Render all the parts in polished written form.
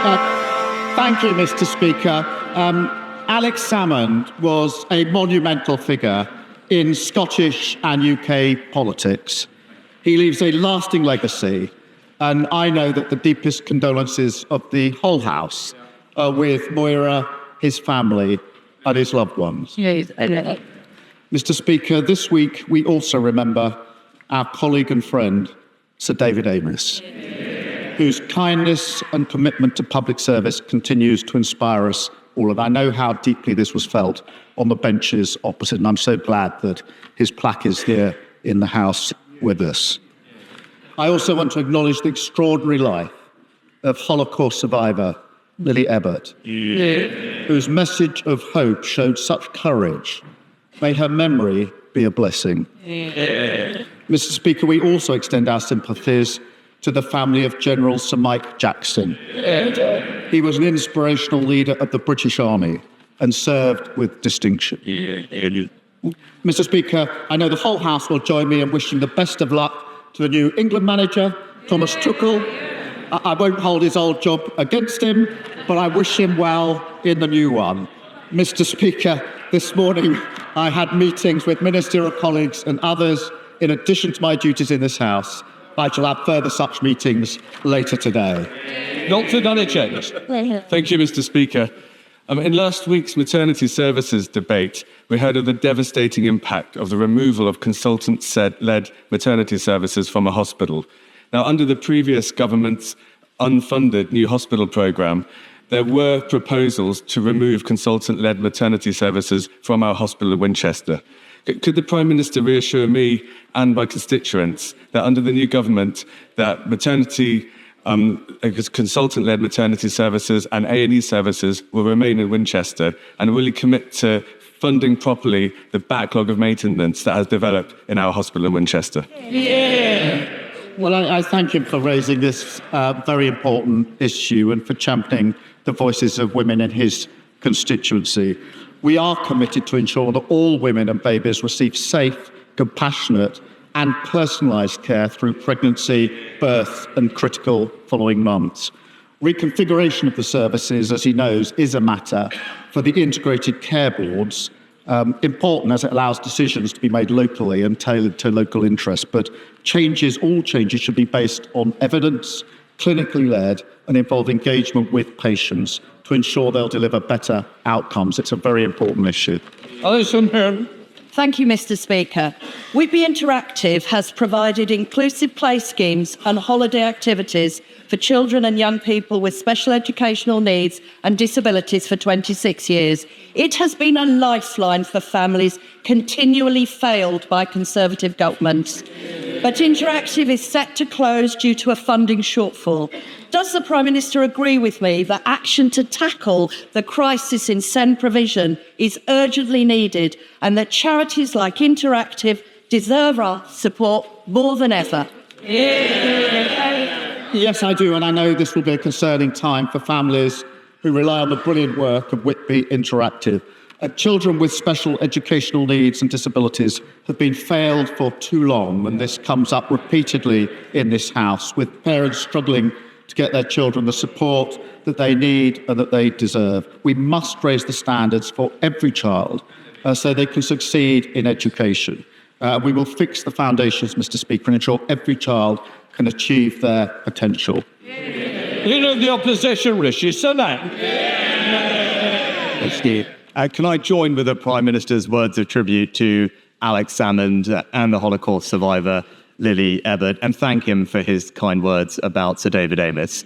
Thank you, Mr. Speaker. Alex Salmond was a monumental figure in Scottish and UK politics. He leaves a lasting legacy, and I know that the deepest condolences of the whole House are with Moira, his family, and his loved ones. Mr. Speaker, this week we also remember our colleague and friend, Sir David Amess, whose kindness and commitment to public service continues to inspire us all. And I know how deeply this was felt on the benches opposite, and I'm so glad that his plaque is here in the House with us. I also want to acknowledge the extraordinary life of Holocaust survivor Lily Ebbett, whose message of hope showed such courage. May her memory be a blessing. Mr. Speaker, we also extend our sympathies to the family of General Sir Mike Jackson. He was an inspirational leader of the British Army and served with distinction. Mr. Speaker, I know the whole House will join me in wishing the best of luck to the new England manager, Thomas Tuchel. I won't hold his old job against him, but I wish him well in the new one. Mr. Speaker, this morning I had meetings with ministerial colleagues and others in addition to my duties in this House. I shall have further such meetings later today. Dr. Donachek. Thank you, Mr. Speaker. In last week's maternity services debate, we heard of the devastating impact of the removal of consultant-led maternity services from a hospital. Now, under the previous government's unfunded new hospital programme, there were proposals to remove consultant-led maternity services from our hospital in Winchester. Could the Prime Minister reassure me and my constituents that under the new government, that maternity, consultant-led maternity services and A&E services will remain in Winchester, and will he commit to funding properly the backlog of maintenance that has developed in our hospital in Winchester? Well, I thank him for raising this very important issue and for championing the voices of women in his constituency. We are committed to ensure that all women and babies receive safe, compassionate and personalised care through pregnancy, birth and critical following months. Reconfiguration of the services, as he knows, is a matter for the integrated care boards, important as it allows decisions to be made locally and tailored to local interests. But all changes should be based on evidence, clinically led, and involve engagement with patients to ensure they'll deliver better outcomes. It's a very important issue. Thank you, Mr. Speaker. Whitby Interactive has provided inclusive play schemes and holiday activities for children and young people with special educational needs and disabilities for 26 years. It has been a lifeline for families continually failed by Conservative governments. But Interactive is set to close due to a funding shortfall. Does the Prime Minister agree with me that action to tackle the crisis in SEND provision is urgently needed and that charities like Interactive deserve our support more than ever? Yes, I do, and I know this will be a concerning time for families who rely on the brilliant work of Whitby Interactive. Children with special educational needs and disabilities have been failed for too long, and this comes up repeatedly in this House, with parents struggling to get their children the support that they need and that they deserve. We must raise the standards for every child so they can succeed in education. We will fix the foundations, Mr. Speaker, and ensure every child can achieve their potential. Leader of the Opposition, Rishi Sunak. Can I join with the Prime Minister's words of tribute to Alex Salmond and the Holocaust survivor Lily Ebbett, and thank him for his kind words about Sir David Amess.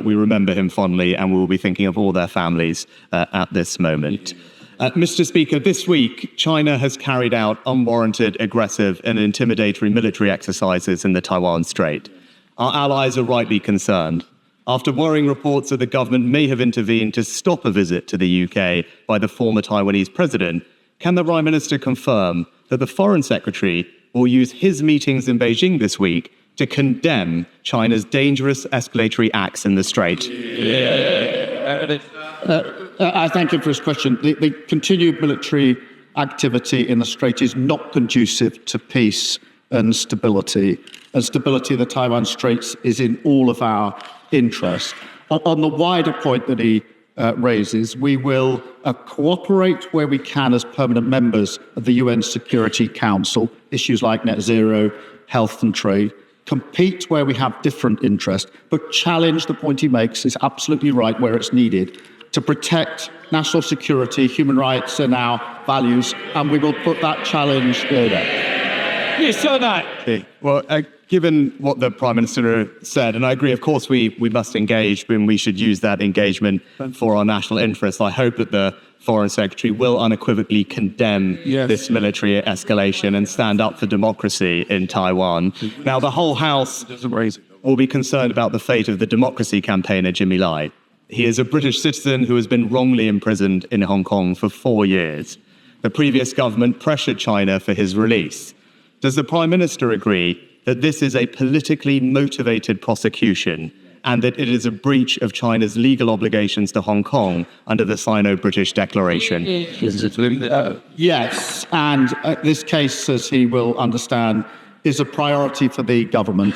We remember him fondly, and we will be thinking of all their families at this moment. Mr. Speaker, this week, China has carried out unwarranted, aggressive and intimidatory military exercises in the Taiwan Strait. Our allies are rightly concerned. After worrying reports that the government may have intervened to stop a visit to the UK by the former Taiwanese president, can the Prime Minister confirm that the Foreign Secretary will use his meetings in Beijing this week to condemn China's dangerous escalatory acts in the Strait? I thank him for his question. The continued military activity in the Strait is not conducive to peace and stability. And stability of the Taiwan Straits is in all of our interest. On the wider point that he raises, we will cooperate where we can as permanent members of the UN Security Council, issues like net zero, health and trade, compete where we have different interests, but challenge the point he makes is absolutely right where it's needed to protect national security, human rights and our values, and we will put that challenge there. Yes, so that. Well, given what the Prime Minister said, and I agree, of course, we must engage when we should use that engagement for our national interests. I hope that the Foreign Secretary will unequivocally condemn this military escalation and stand up for democracy in Taiwan. Now, the whole House will be concerned about the fate of the democracy campaigner, Jimmy Lai. He is a British citizen who has been wrongly imprisoned in Hong Kong for 4 years. The previous government pressured China for his release. Does the Prime Minister agree that this is a politically motivated prosecution and that it is a breach of China's legal obligations to Hong Kong under the Sino-British Declaration? Yes, and this case, as he will understand, is a priority for the government.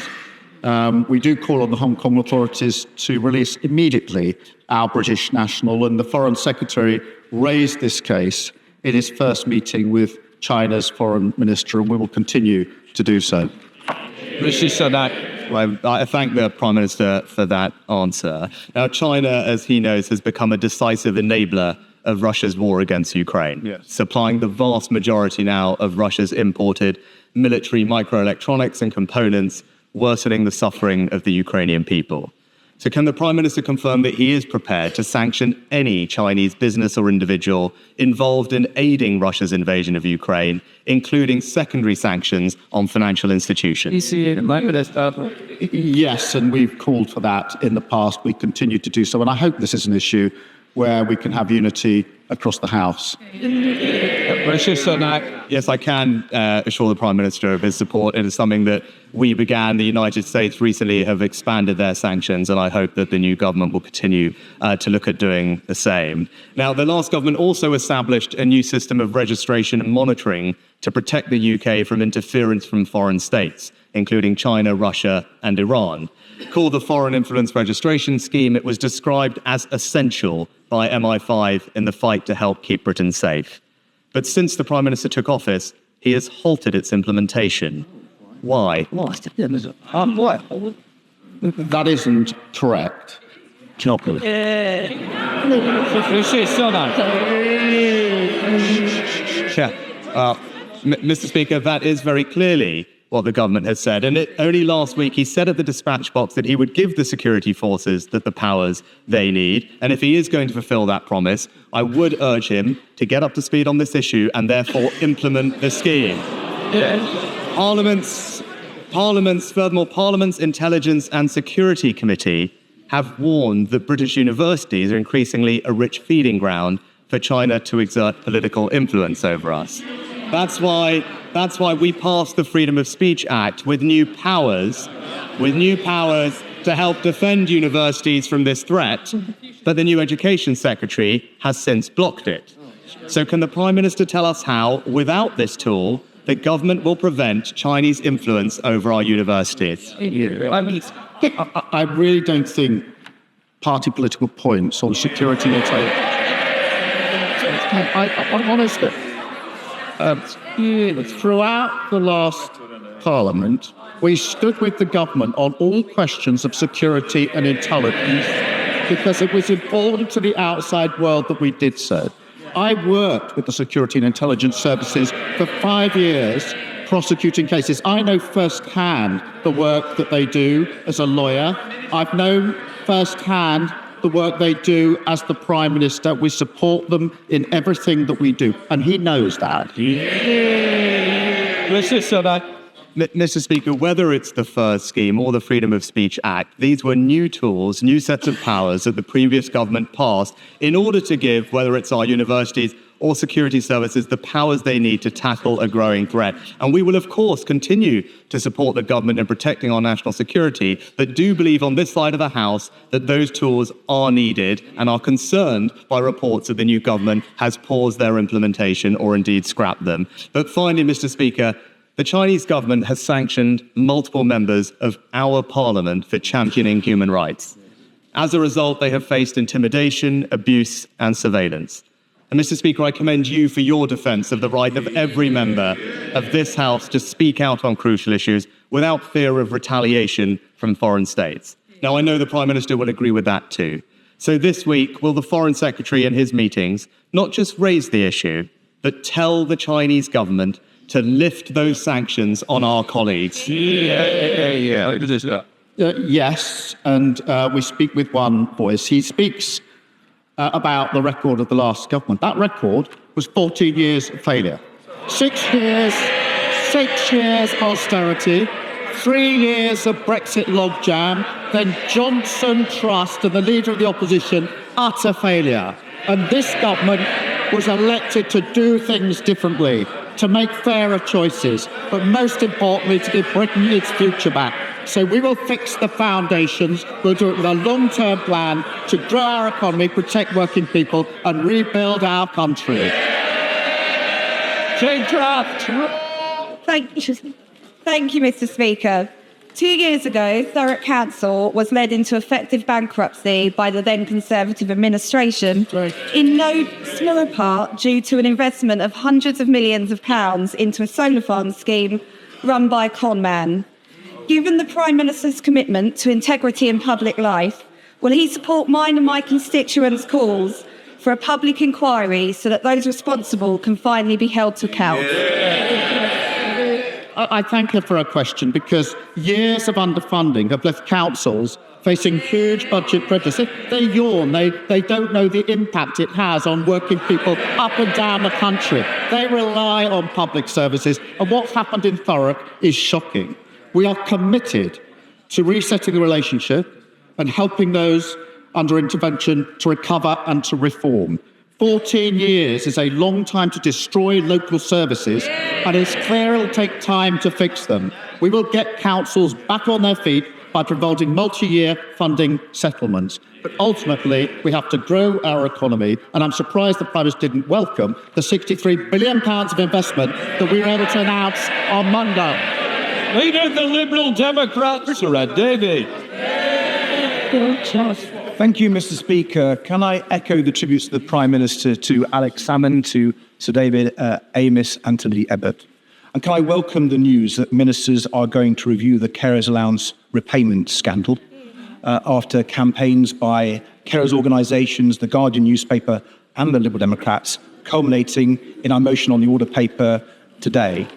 We do call on the Hong Kong authorities to release immediately our British national, and the Foreign Secretary raised this case in his first meeting with China's foreign minister, and we will continue to do so. Rishi Sunak. Well, I thank the Prime Minister for that answer. Now, China, as he knows, has become a decisive enabler of Russia's war against Ukraine, supplying the vast majority now of Russia's imported military microelectronics and components, worsening the suffering of the Ukrainian people. So can the Prime Minister confirm that he is prepared to sanction any Chinese business or individual involved in aiding Russia's invasion of Ukraine, including secondary sanctions on financial institutions? Yes, and we've called for that in the past. We continue to do so, and I hope this is an issue where we can have unity across the House. Rishi Sunak. Yes, I can assure the Prime Minister of his support. It is something that we began. The United States recently have expanded their sanctions, and I hope that the new government will continue to look at doing the same. Now, the last government also established a new system of registration and monitoring to protect the UK from interference from foreign states, including China, Russia, and Iran. Called the Foreign Influence Registration Scheme, it was described as essential by MI5 in the fight to help keep Britain safe. But since the Prime Minister took office, he has halted its implementation. Why? That isn't correct. Rishi Sunak. Mr. Speaker, that is very clearly what the government has said. And only last week, he said at the dispatch box that he would give the security forces the powers they need. And if he is going to fulfill that promise, I would urge him to get up to speed on this issue and therefore implement the scheme. Furthermore, Parliament's Intelligence and Security Committee have warned that British universities are increasingly a rich feeding ground for China to exert political influence over us. That's why we passed the Freedom of Speech Act with new powers to help defend universities from this threat, but the new Education Secretary has since blocked it. So can the Prime Minister tell us how, without this tool, the government will prevent Chinese influence over our universities? I really don't think party political points on security or trade. I'm honest. Throughout the last Parliament, we stood with the government on all questions of security and intelligence because it was important to the outside world that we did so. I worked with the security and intelligence services for 5 years prosecuting cases. I know firsthand the work that they do as a lawyer. I've known firsthand the work they do as the Prime Minister. We support them in everything that we do, and he knows that. Mr. Speaker, whether it's the first scheme or the Freedom of Speech Act, these were new tools, new sets of powers that the previous government passed in order to give, whether it's our universities or security services, the powers they need to tackle a growing threat. And we will, of course, continue to support the government in protecting our national security, but do believe on this side of the House that those tools are needed and are concerned by reports that the new government has paused their implementation or indeed scrapped them. But finally, Mr. Speaker, the Chinese government has sanctioned multiple members of our parliament for championing human rights. As a result, they have faced intimidation, abuse, and surveillance. And Mr. Speaker, I commend you for your defence of the right of every member of this House to speak out on crucial issues without fear of retaliation from foreign states. Now, I know the Prime Minister will agree with that too. So this week, will the Foreign Secretary in his meetings not just raise the issue, but tell the Chinese government to lift those sanctions on our colleagues? Yes, and we speak with one voice. He speaks about the record of the last government. That record was 14 years of failure. 6 years austerity, 3 years of Brexit logjam, then Johnson Trust and the leader of the opposition, utter failure. And this government was elected to do things differently, to make fairer choices, but most importantly, to give Britain its future back. So we will fix the foundations. We'll do it with a long-term plan to grow our economy, protect working people, and rebuild our country. Thank you, Mr. Speaker. 2 years ago, Thurrock Council was led into effective bankruptcy by the then Conservative administration, in no small part due to an investment of hundreds of millions of pounds into a solar farm scheme run by a con man. Given the Prime Minister's commitment to integrity in public life, will he support mine and my constituents' calls for a public inquiry so that those responsible can finally be held to account? I thank her for her question, because years of underfunding have left councils facing huge budget pressures. They yawn. They don't know the impact it has on working people up and down the country. They rely on public services, and what's happened in Thurrock is shocking. We are committed to resetting the relationship and helping those under intervention to recover and to reform. 14 years is a long time to destroy local services, and it's clear it'll take time to fix them. We will get councils back on their feet by providing multi-year funding settlements. But ultimately, we have to grow our economy, and I'm surprised the Prime Minister didn't welcome the £63 billion of investment that we were able to announce on Monday. Leader of the Liberal Democrats, Sir Ed Davey. Thank you, Mr. Speaker. Can I echo the tributes to the Prime Minister, to Alex Salmond, to Sir David Amess and to Lily Ebbott? And can I welcome the news that ministers are going to review the carers' allowance repayment scandal after campaigns by carers' organisations, the Guardian newspaper and the Liberal Democrats, culminating in our motion on the order paper today.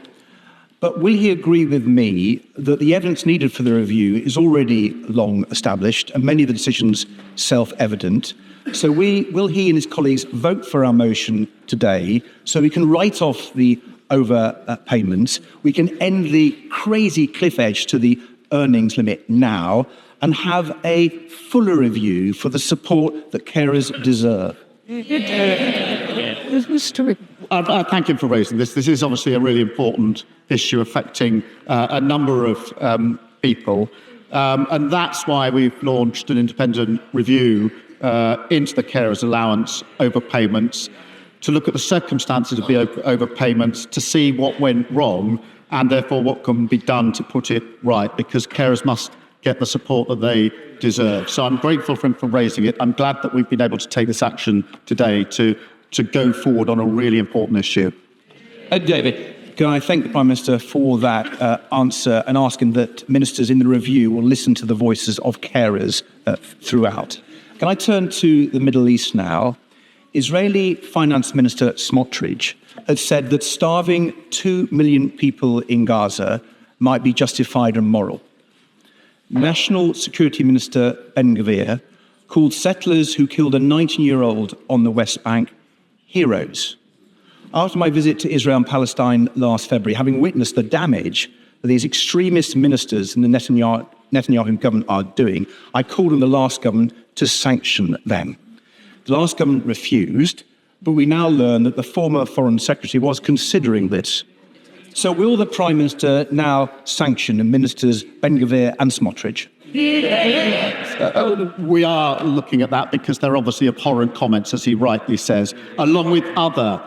But will he agree with me that the evidence needed for the review is already long established and many of the decisions self-evident? So will he and his colleagues vote for our motion today so we can write off the overpayments, we can end the crazy cliff edge to the earnings limit now, and have a fuller review for the support that carers deserve? I thank him for raising this. This is obviously a really important issue affecting a number of people. And that's why we've launched an independent review into the carers' allowance overpayments, to look at the circumstances of the overpayments, to see what went wrong, and therefore what can be done to put it right, because carers must get the support that they deserve. So I'm grateful for him for raising it. I'm glad that we've been able to take this action today to go forward on a really important issue. David. Can I thank the Prime Minister for that answer and ask him that ministers in the review will listen to the voices of carers throughout? Can I turn to the Middle East now? Israeli Finance Minister Smotrich has said that starving 2 million people in Gaza might be justified and moral. National Security Minister Ben-Gvir called settlers who killed a 19-year-old on the West Bank heroes. After my visit to Israel and Palestine last February, having witnessed the damage that these extremist ministers in the Netanyahu government are doing, I called on the last government to sanction them. The last government refused, but we now learn that the former Foreign Secretary was considering this. So will the Prime Minister now sanction ministers Ben-Gvir and Smotrich? We are looking at that because they're obviously abhorrent comments, as he rightly says, along with other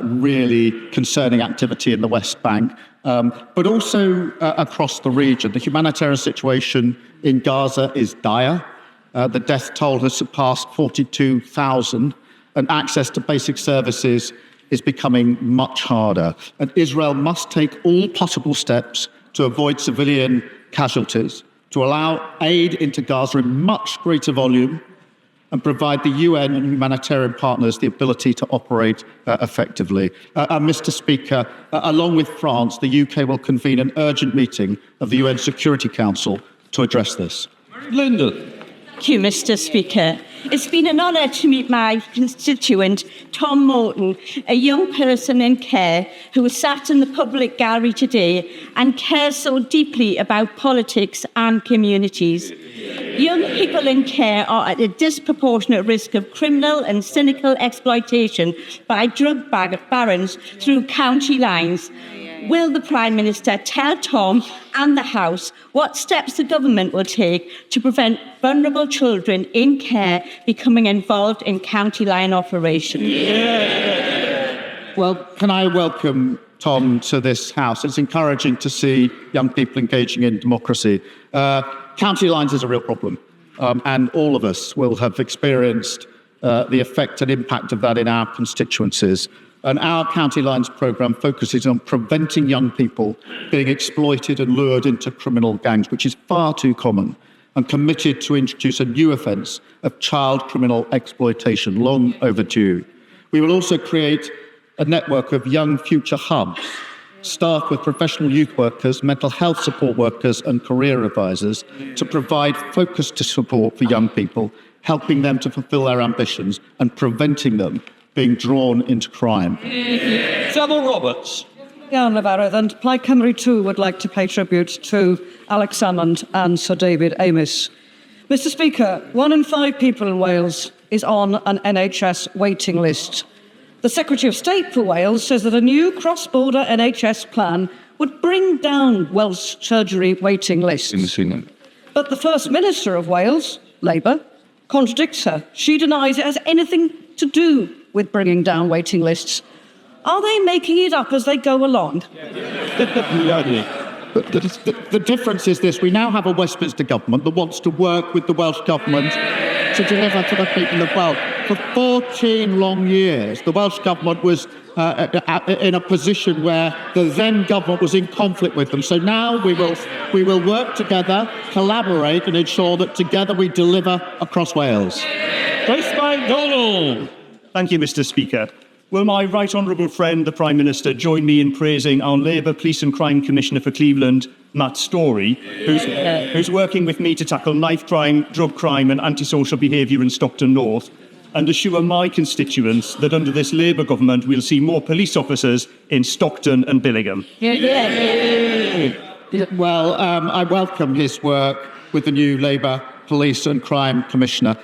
really concerning activity in the West Bank, but also across the region. The humanitarian situation in Gaza is dire. The death toll has surpassed 42,000, and access to basic services is becoming much harder. And Israel must take all possible steps to avoid civilian casualties, to allow aid into Gaza in much greater volume, and provide the UN and humanitarian partners the ability to operate effectively. Mr. Speaker, along with France, the UK will convene an urgent meeting of the UN Security Council to address this. Linda. Thank you, Mr. Speaker. It's been an honour to meet my constituent, Tom Morton, a young person in care who was sat in the public gallery today and cares so deeply about politics and communities. Young people in care are at a disproportionate risk of criminal and cynical exploitation by drug barons through county lines. Will the Prime Minister tell Tom and the House what steps the government will take to prevent vulnerable children in care becoming involved in county line operations? Well, can I welcome Tom to this House? It's encouraging to see young people engaging in democracy. County lines is a real problem, and all of us will have experienced the effect and impact of that in our constituencies. And our County Lines programme focuses on preventing young people being exploited and lured into criminal gangs, which is far too common, and committed to introduce a new offence of child criminal exploitation, long overdue. We will also create a network of young future hubs, staffed with professional youth workers, mental health support workers and career advisors to provide focused support for young people, helping them to fulfil their ambitions and preventing them being drawn into crime. Samuel Roberts. Iawn, Lefarydd, and Plaid Cymru too would like to pay tribute to Alex Salmond and Sir David Amess. Mr. Speaker, 1 in 5 people in Wales is on an NHS waiting list. The Secretary of State for Wales says that a new cross-border NHS plan would bring down Welsh surgery waiting lists. But the First Minister of Wales, Labour, contradicts her. She denies it has anything to do with bringing down waiting lists. Are they making it up as they go along? The difference is this: we now have a Westminster government that wants to work with the Welsh government to deliver to the people of Wales. For 14 long years, the Welsh government was in a position where the then government was in conflict with them. So now we will work together, collaborate, and ensure that together we deliver across Wales. Grace MacDonald. Thank you, Mr. Speaker. Will my right honourable friend, the Prime Minister, join me in praising our Labour Police and Crime Commissioner for Cleveland, Matt Story, who's working with me to tackle knife crime, drug crime and antisocial behaviour in Stockton North, and assure my constituents that under this Labour government we'll see more police officers in Stockton and Billingham. Well, I welcome his work with the new Labour Police and Crime Commissioner.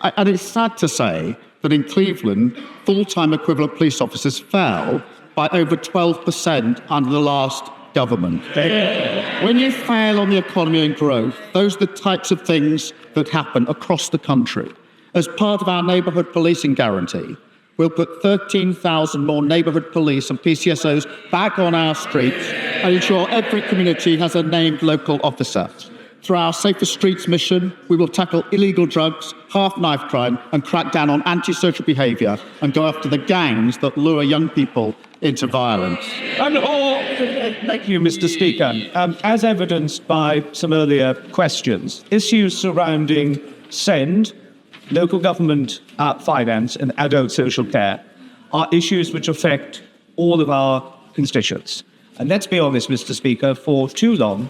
And it's sad to say that in Cleveland, full-time equivalent police officers fell by over 12% under the last government. When you fail on the economy and growth, those are the types of things that happen across the country. As part of our neighbourhood policing guarantee, we'll put 13,000 more neighbourhood police and PCSOs back on our streets and ensure every community has a named local officer. Through our Safer Streets mission, we will tackle illegal drugs, half-knife crime, and crack down on antisocial behaviour and go after the gangs that lure young people into violence. Thank you, Mr. Speaker. As evidenced by some earlier questions, issues surrounding SEND, local government finance, and adult social care are issues which affect all of our constituents. And let's be honest, Mr. Speaker, for too long,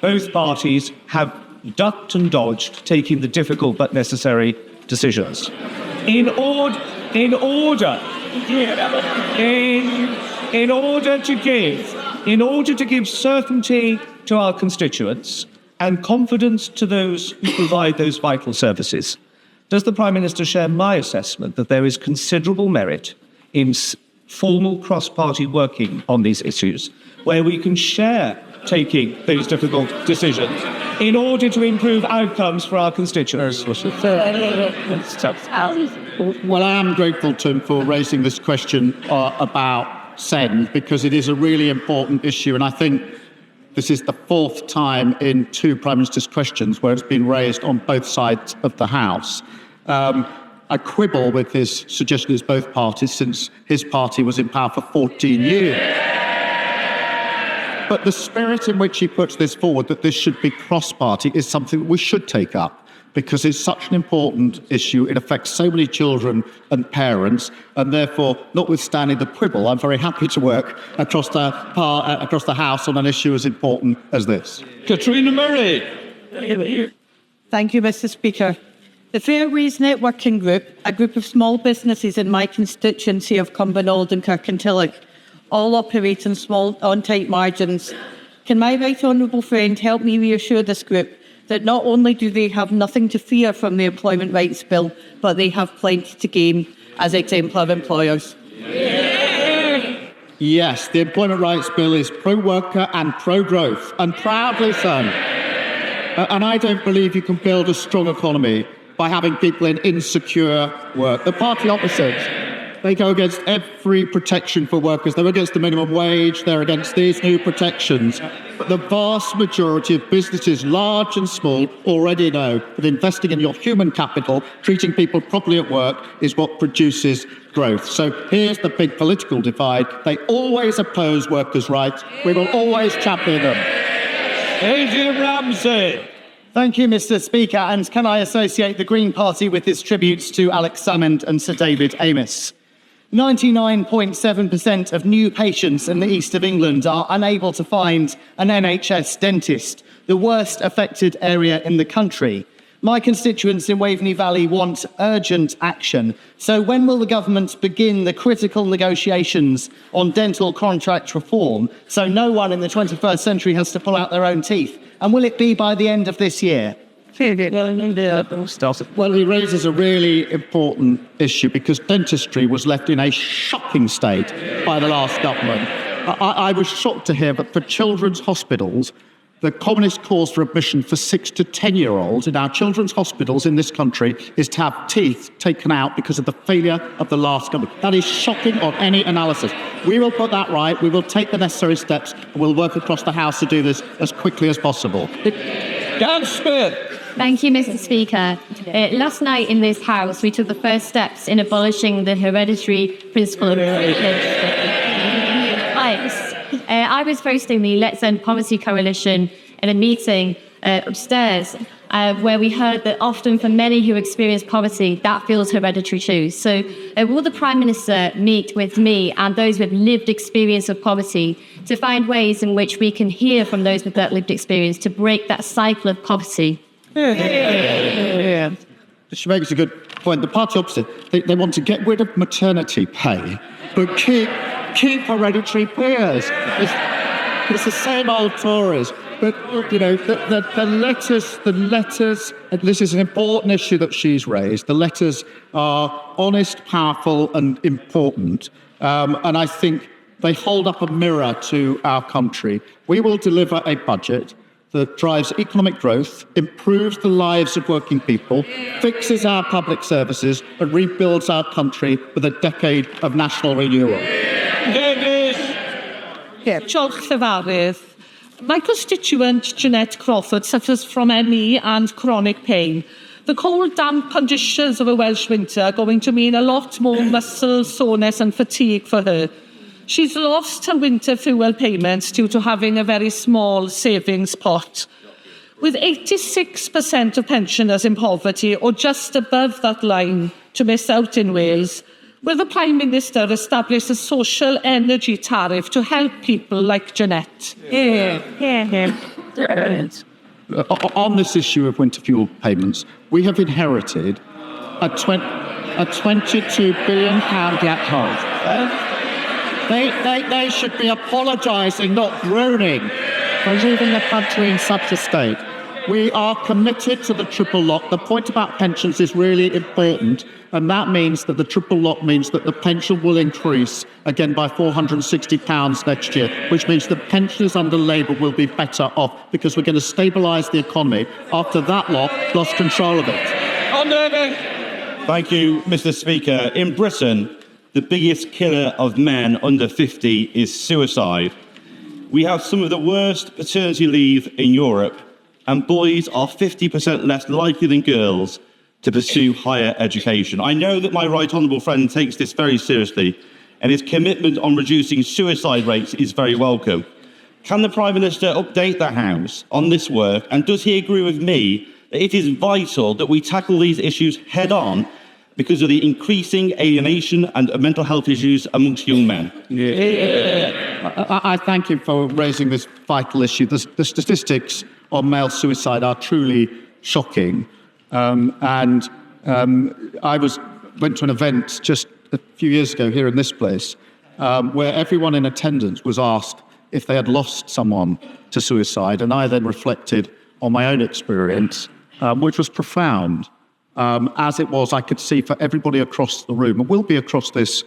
both parties have ducked and dodged taking the difficult but necessary decisions. In order to give certainty to our constituents and confidence to those who provide those vital services, does the Prime Minister share my assessment that there is considerable merit in formal cross-party working on these issues, where we can share taking those difficult decisions in order to improve outcomes for our constituents? Well, I am grateful to him for raising this question about SEND, because it is a really important issue. And I think this is the fourth time in two Prime Minister's questions where it's been raised on both sides of the House. I quibble with his suggestion it's both parties, since his party was in power for 14 years. But the spirit in which he puts this forward, that this should be cross-party, is something we should take up, because it's such an important issue. It affects so many children and parents, and therefore, notwithstanding the quibble, I'm very happy to work across the House on an issue as important as this. Katrina Murray. Thank you, Mr. Speaker. The Fair Reason Working Group, a group of small businesses in my constituency of Cumbernauld and Kirkintilloch, all operate on small, on tight margins. Can my right honourable friend help me reassure this group that not only do they have nothing to fear from the Employment Rights Bill, but they have plenty to gain as exemplar employers? Yes, the Employment Rights Bill is pro-worker and pro-growth, and proudly so. And I don't believe you can build a strong economy by having people in insecure work. The party opposite, they go against every protection for workers. They're against the minimum wage, they're against these new protections. But the vast majority of businesses, large and small, already know that investing in your human capital, treating people properly at work, is what produces growth. So here's the big political divide. They always oppose workers' rights. We will always champion them. Adrian Ramsey. Thank you, Mr. Speaker. And can I associate the Green Party with its tributes to Alex Salmond and Sir David Amess? 99.7% of new patients in the east of England are unable to find an NHS dentist, the worst affected area in the country. My constituents in Waveney Valley want urgent action. So when will the government begin the critical negotiations on dental contract reform so no one in the 21st century has to pull out their own teeth? And will it be by the end of this year? Well, he raises a really important issue, because dentistry was left in a shocking state by the last government. I was shocked to hear that for children's hospitals, the commonest cause for admission for 6 to 10-year-olds in our children's hospitals in this country is to have teeth taken out because of the failure of the last government. That is shocking on any analysis. We will put that right. We will take the necessary steps, and we'll work across the House to do this as quickly as possible. Dan Smith. Thank you, Mr. Speaker. Last night in this House, we took the first steps in abolishing the hereditary principle of I was hosting the Let's End Poverty Coalition in a meeting upstairs, where we heard that often for many who experience poverty, that feels hereditary too. So will the Prime Minister meet with me and those with lived experience of poverty to find ways in which we can hear from those with that lived experience to break that cycle of poverty? She makes a good point. The party opposite, they want to get rid of maternity pay, but keep hereditary peers. It's the same old Tories. But, you know, the letters, and this is an important issue that she's raised, the letters are honest, powerful, and important. And I think they hold up a mirror to our country. We will deliver a budget that drives economic growth, improves the lives of working people, fixes our public services, and rebuilds our country with a decade of national renewal. My constituent, Jeanette Crawford, suffers from ME and chronic pain. The cold, damp conditions of a Welsh winter are going to mean a lot more muscle soreness and fatigue for her. She's lost her winter fuel payments due to having a very small savings pot. With 86% of pensioners in poverty or just above that line to miss out in Wales, will the Prime Minister establish a social energy tariff to help people like Jeanette? On this issue of winter fuel payments, we have inherited a £22 billion gap hole. They should be apologising, not groaning, for leaving the country in such a state. We are committed to the triple lock. The point about pensions is really important, and that means that the triple lock means that the pension will increase again by £460 next year, which means the pensioners under Labour will be better off because we're going to stabilise the economy after that lot lost control of it. Thank you, Mr. Speaker. In Britain, the biggest killer of men under 50 is suicide. we have some of the worst paternity leave in Europe, and boys are 50% less likely than girls to pursue higher education. I know that my right honourable friend takes this very seriously, and his commitment on reducing suicide rates is very welcome. Can the Prime Minister update the House on this work, and does he agree with me that it is vital that we tackle these issues head on because of the increasing alienation and mental health issues amongst young men? I thank him for raising this vital issue. The statistics on male suicide are truly shocking. I went to an event just a few years ago here in this place where everyone in attendance was asked if they had lost someone to suicide, and I then reflected on my own experience, which was profound. As it was, I could see for everybody across the room, and will be across this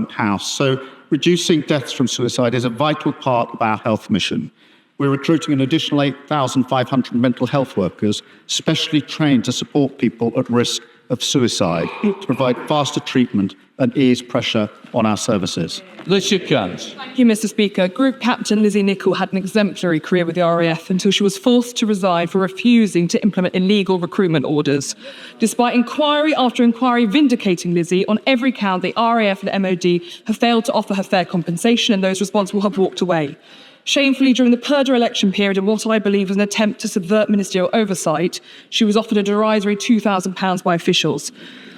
House. So reducing deaths from suicide is a vital part of our health mission. We're recruiting an additional 8,500 mental health workers, specially trained to support people at risk of suicide, to provide faster treatment and ease pressure on our services. Rishi Sunak. Thank you, Mr. Speaker. Group Captain Lizzie Nichol had an exemplary career with the RAF until she was forced to resign for refusing to implement illegal recruitment orders. Despite inquiry after inquiry vindicating Lizzie, on every count, the RAF and MOD have failed to offer her fair compensation, and those responsible have walked away. Shamefully, during the Purdah election period, in what I believe was an attempt to subvert ministerial oversight, she was offered a derisory £2,000 by officials.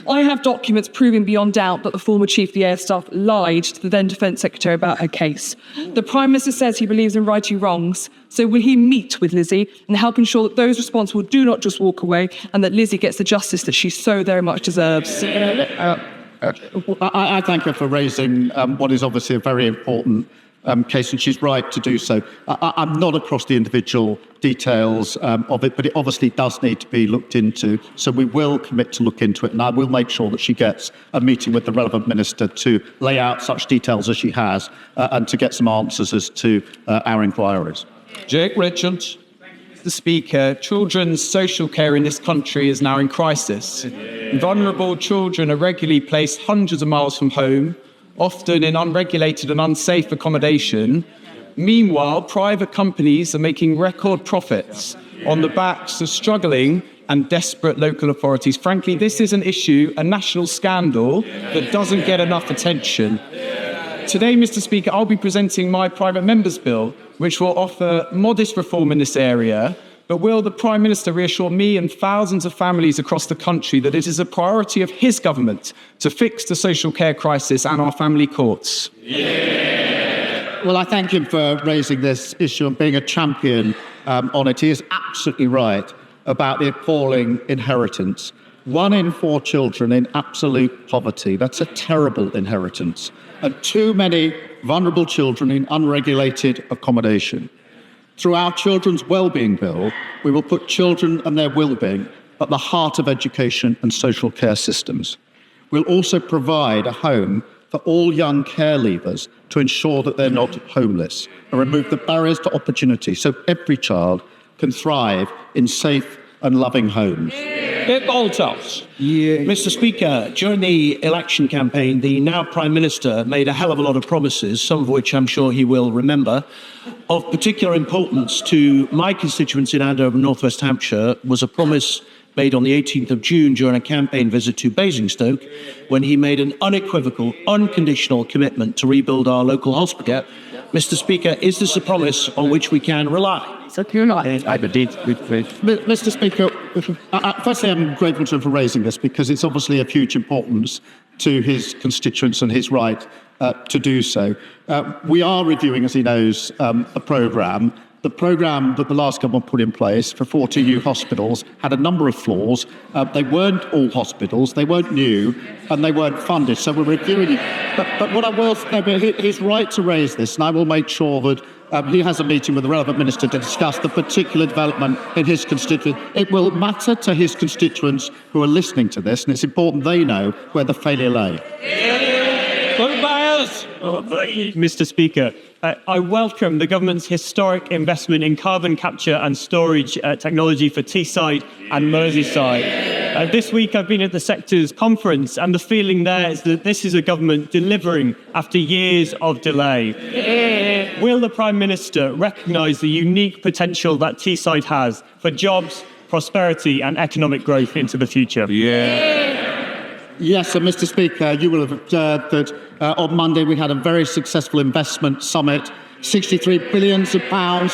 I have documents proving beyond doubt that the former Chief of the Air Staff lied to the then Defence Secretary about her case. The Prime Minister says he believes in righting wrongs, so will he meet with Lizzie and help ensure that those responsible do not just walk away and that Lizzie gets the justice that she so very much deserves? I thank her for raising what is obviously a very important case, and she's right to do so. I'm not across the individual details of it, but it obviously does need to be looked into. So we will commit to look into it, and I will make sure that she gets a meeting with the relevant minister to lay out such details as she has and to get some answers as to our inquiries. Jake Richards. Mr. Speaker, children's social care in this country is now in crisis. Vulnerable children are regularly placed hundreds of miles from home, often in unregulated and unsafe accommodation. Meanwhile, private companies are making record profits on the backs of struggling and desperate local authorities. Frankly, this is an issue, a national scandal that doesn't get enough attention. Today, Mr. Speaker, I'll be presenting my private member's bill, which will offer modest reform in this area. But will the Prime Minister reassure me and thousands of families across the country that it is a priority of his government to fix the social care crisis and our family courts? Well, I thank him for raising this issue and being a champion on it. He is absolutely right about the appalling inheritance. 1 in 4 children in absolute poverty. That's a terrible inheritance. And too many vulnerable children in unregulated accommodation. Through our Children's Wellbeing Bill, we will put children and their wellbeing at the heart of education and social care systems. We'll also provide a home for all young care leavers to ensure that they're not homeless and remove the barriers to opportunity so every child can thrive in safe and loving homes. Mr. Speaker, during the election campaign, the now Prime Minister made a hell of a lot of promises, some of which I'm sure he will remember. Of particular importance to my constituency in Andover, North West Hampshire, was a promise made on the 18th of June during a campaign visit to Basingstoke, when he made an unequivocal, unconditional commitment to rebuild our local hospital. Mr. Speaker, is this a promise on which we can rely? Mr. Speaker, firstly, I'm grateful to him for raising this because it's obviously of huge importance to his constituents and his right to do so. We are reviewing, as he knows, a programme. The programme that the last government put in place for 40 new hospitals had a number of flaws. They weren't all hospitals, they weren't new, and they weren't funded. So we're reviewing it. But what I will say, he's right to raise this, and I will make sure that he has a meeting with the relevant minister to discuss the particular development in his constituency. It will matter to his constituents who are listening to this, and it's important they know where the failure lay. Mr. Speaker, I welcome the government's historic investment in carbon capture and storage technology for Teesside and Merseyside. This week I've been at the sector's conference, and the feeling there is that this is a government delivering after years of delay. Will the Prime Minister recognise the unique potential that Teesside has for jobs, prosperity and economic growth into the future? Yes, and Mr. Speaker, you will have observed that on Monday we had a very successful investment summit, £63 billion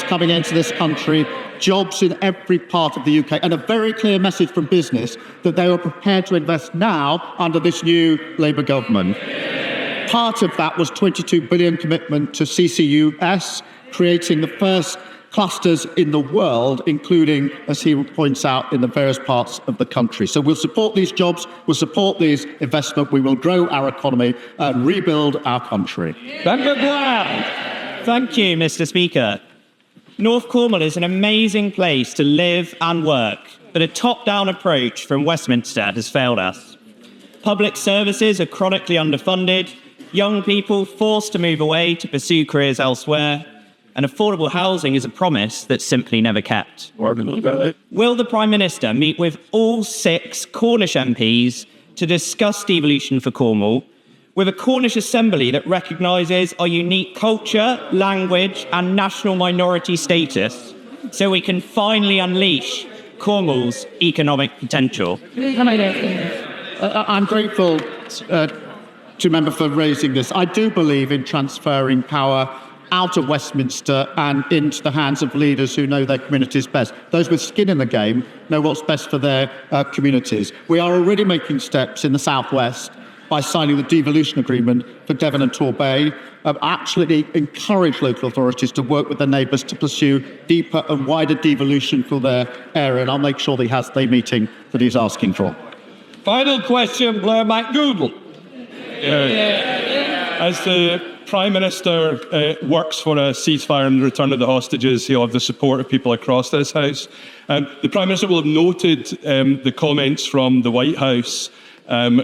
coming into this country, jobs in every part of the UK, and a very clear message from business that they were prepared to invest now under this new Labour government. Part of that was £22 billion commitment to CCUS, creating the first clusters in the world, including, as he points out, in the various parts of the country. So we'll support these jobs, we'll support these investment, we will grow our economy and rebuild our country. Thank you, Mr. Speaker. North Cornwall is an amazing place to live and work, but a top-down approach from Westminster has failed us. Public services are chronically underfunded, young people forced to move away to pursue careers elsewhere, and affordable housing is a promise that's simply never kept. Will the Prime Minister meet with all 6 Cornish MPs to discuss devolution for Cornwall, with a Cornish Assembly that recognises our unique culture, language and national minority status, so we can finally unleash Cornwall's economic potential? I'm grateful to member for raising this. I do believe in transferring power out of Westminster and into the hands of leaders who know their communities best. Those with skin in the game know what's best for their communities. We are already making steps in the southwest by signing the devolution agreement for Devon and Torbay. Absolutely encourage local authorities to work with their neighbours to pursue deeper and wider devolution for their area, and I'll make sure that he has the meeting that he's asking for. Final question, Blair McDougall. As the Prime Minister works for a ceasefire and the return of the hostages, he'll have the support of people across this House. The Prime Minister will have noted the comments from the White House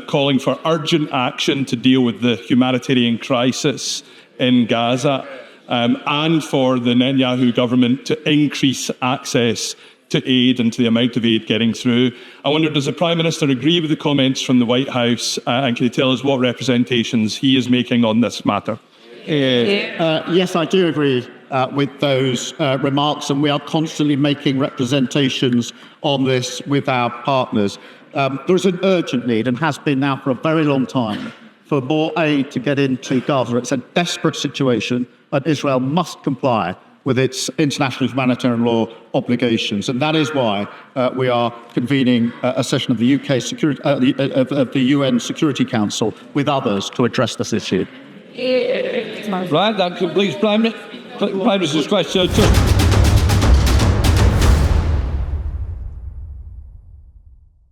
calling for urgent action to deal with the humanitarian crisis in Gaza and for the Netanyahu government to increase access to aid and to the amount of aid getting through. I wonder, does the Prime Minister agree with the comments from the White House and can he tell us what representations he is making on this matter? Yes, I do agree with those remarks, and we are constantly making representations on this with our partners. There is an urgent need, and has been now for a very long time, for more aid to get into Gaza. It's a desperate situation, and Israel must comply with its international humanitarian law obligations, and that is why we are convening a session of the UK Security of the UN Security Council with others to address this issue. Right, that completes Prime Minister's question.